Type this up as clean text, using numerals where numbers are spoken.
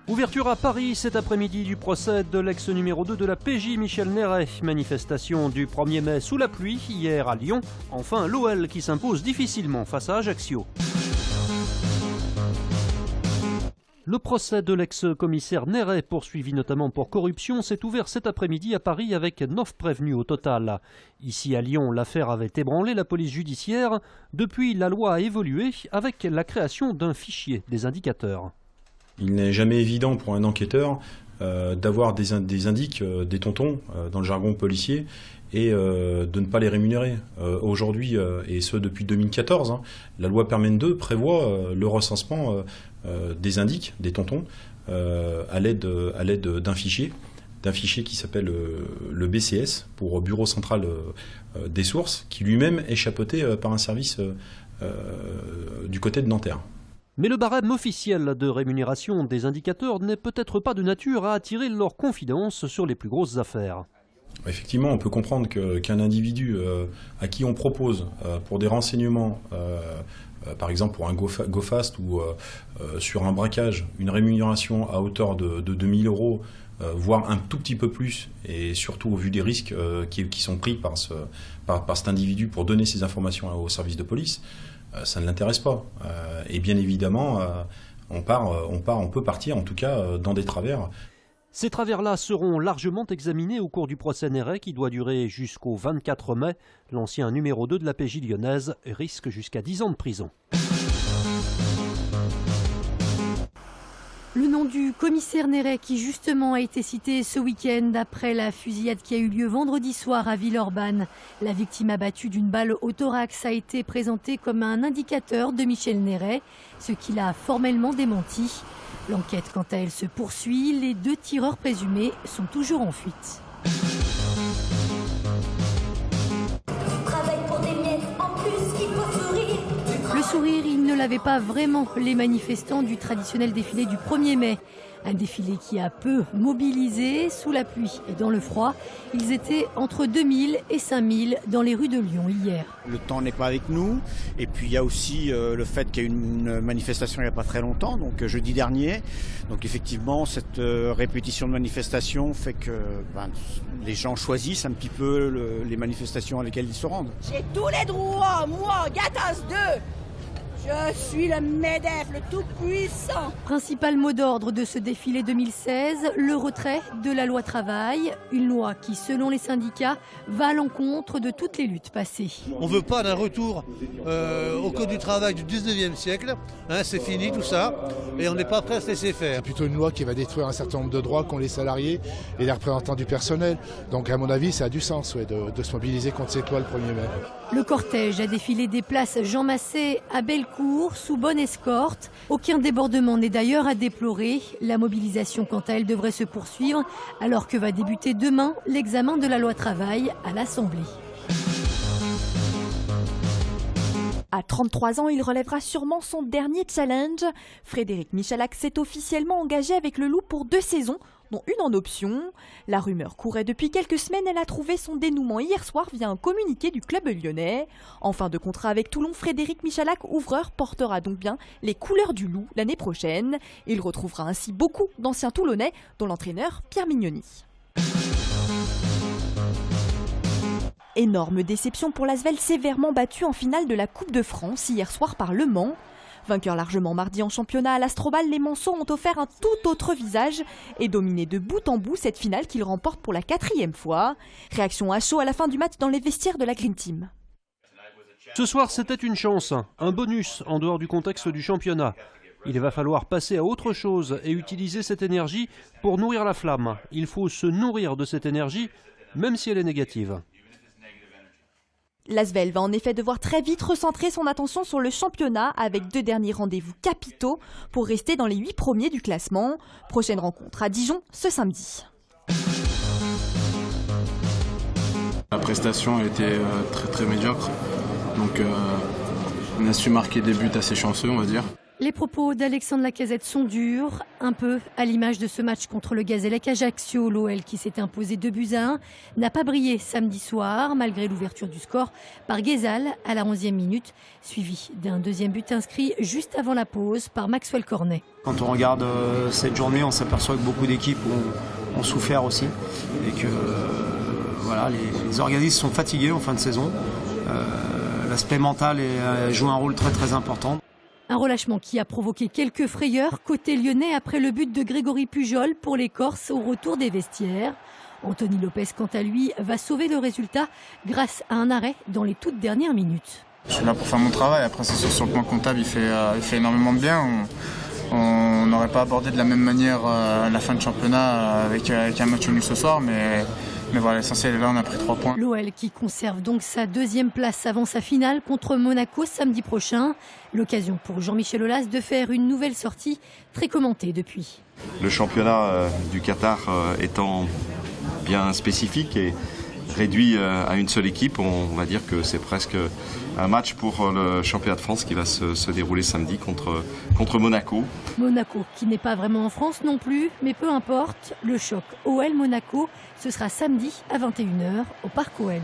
Ouverture à Paris cet après-midi du procès de l'ex numéro 2 de la PJ Michel Néret. Manifestation du 1er mai sous la pluie hier à Lyon. Enfin l'OL qui s'impose difficilement face à Ajaccio. Le procès de l'ex-commissaire Néret, poursuivi notamment pour corruption, s'est ouvert cet après-midi à Paris avec 9 prévenus au total. Ici à Lyon, l'affaire avait ébranlé la police judiciaire. Depuis, la loi a évolué avec la création d'un fichier des indicateurs. Il n'est jamais évident pour un enquêteur d'avoir des indices, des tontons dans le jargon policier et de ne pas les rémunérer. Aujourd'hui, et ce depuis 2014, la loi Permen 2 prévoit le recensement des indices, des tontons, à l'aide d'un fichier qui s'appelle le BCS, pour Bureau Central des Sources, qui lui-même est chapeauté par un service du côté de Nanterre. Mais le barème officiel de rémunération des indicateurs n'est peut-être pas de nature à attirer leur confidence sur les plus grosses affaires. Effectivement, on peut comprendre qu'un individu à qui on propose pour des renseignements, par exemple pour un GoFast ou sur un braquage, une rémunération à hauteur de 2000 €, voire un tout petit peu plus, et surtout au vu des risques qui sont pris par cet individu pour donner ces informations au service de police, ça ne l'intéresse pas. Et bien évidemment, on peut partir en tout cas dans des travers. Ces travers-là seront largement examinés au cours du procès Néret qui doit durer jusqu'au 24 mai. L'ancien numéro 2 de la PJ lyonnaise risque jusqu'à 10 ans de prison. Le nom du commissaire Néret qui justement a été cité ce week-end après la fusillade qui a eu lieu vendredi soir à Villeurbanne. La victime abattue d'une balle au thorax a été présentée comme un indicateur de Michel Néret, ce qu'il a formellement démenti. L'enquête quant à elle se poursuit, les 2 tireurs présumés sont toujours en fuite. Le sourire, il ne l'avait pas vraiment, les manifestants du traditionnel défilé du 1er mai. Un défilé qui a peu mobilisé sous la pluie et dans le froid. Ils étaient entre 2000 et 5000 dans les rues de Lyon hier. Le temps n'est pas avec nous. Et puis il y a aussi le fait qu'il y a eu une manifestation il n'y a pas très longtemps, donc jeudi dernier. Donc effectivement, cette répétition de manifestation fait que les gens choisissent un petit peu les manifestations à lesquelles ils se rendent. J'ai tous les droits, moi, Gattaz 2. Je suis le MEDEF, le tout-puissant. Principal mot d'ordre de ce défilé 2016, le retrait de la loi travail. Une loi qui, selon les syndicats, va à l'encontre de toutes les luttes passées. On ne veut pas d'un retour au code du travail du 19e siècle. C'est fini tout ça. Et on n'est pas prêt à se laisser faire. C'est plutôt une loi qui va détruire un certain nombre de droits qu'ont les salariés et les représentants du personnel. Donc à mon avis, ça a du sens de se mobiliser contre cette loi le 1er mai. Le cortège a défilé des places Jean Massé à Bellecour sous bonne escorte. Aucun débordement n'est d'ailleurs à déplorer. La mobilisation, quant à elle, devrait se poursuivre alors que va débuter demain l'examen de la loi travail à l'Assemblée. À 33 ans, il relèvera sûrement son dernier challenge. Frédéric Michalak s'est officiellement engagé avec le Loup pour 2 saisons, dont une en option. La rumeur courait depuis quelques semaines, elle a trouvé son dénouement hier soir via un communiqué du club lyonnais. En fin de contrat avec Toulon, Frédéric Michalak, ouvreur, portera donc bien les couleurs du Loup l'année prochaine. Il retrouvera ainsi beaucoup d'anciens Toulonnais, dont l'entraîneur Pierre Mignoni. Énorme déception pour l'Asvel, sévèrement battu en finale de la Coupe de France hier soir par Le Mans. Vainqueur largement mardi en championnat à l'Astrobal, les Manceaux ont offert un tout autre visage et dominé de bout en bout cette finale qu'ils remportent pour la 4e fois. Réaction à chaud à la fin du match dans les vestiaires de la Green Team. Ce soir, c'était une chance, un bonus en dehors du contexte du championnat. Il va falloir passer à autre chose et utiliser cette énergie pour nourrir la flamme. Il faut se nourrir de cette énergie, même si elle est négative. L'Asvel va en effet devoir très vite recentrer son attention sur le championnat avec 2 derniers rendez-vous capitaux pour rester dans les 8 premiers du classement. Prochaine rencontre à Dijon ce samedi. La prestation a été très médiocre, donc on a su marquer des buts assez chanceux, on va dire. Les propos d'Alexandre Lacazette sont durs, un peu à l'image de ce match contre le Gazélec Ajaccio. L'OL, qui s'est imposé 2-1, n'a pas brillé samedi soir, malgré l'ouverture du score par Guézal à la 11e minute, suivi d'un deuxième but inscrit juste avant la pause par Maxwell Cornet. Quand on regarde cette journée, on s'aperçoit que beaucoup d'équipes ont souffert aussi et que voilà, les organismes sont fatigués en fin de saison. L'aspect mental joue un rôle très très important. Un relâchement qui a provoqué quelques frayeurs côté lyonnais après le but de Grégory Pujol pour les Corses au retour des vestiaires. Anthony Lopez, quant à lui, va sauver le résultat grâce à un arrêt dans les toutes dernières minutes. Je suis là pour faire mon travail. Après, c'est sûr, sur le plan comptable, il fait énormément de bien. On n'aurait pas abordé de la même manière la fin de championnat avec un match nul ce soir, mais voilà, l'essentiel est là, on a pris 3 points. L'OL qui conserve donc sa deuxième place avant sa finale contre Monaco samedi prochain. L'occasion pour Jean-Michel Aulas de faire une nouvelle sortie très commentée depuis. Le championnat du Qatar étant bien spécifique et réduit à une seule équipe, on va dire que c'est presque un match pour le championnat de France qui va se dérouler samedi contre Monaco. Monaco qui n'est pas vraiment en France non plus, mais peu importe, le choc OL Monaco, ce sera samedi à 21h au Parc OL.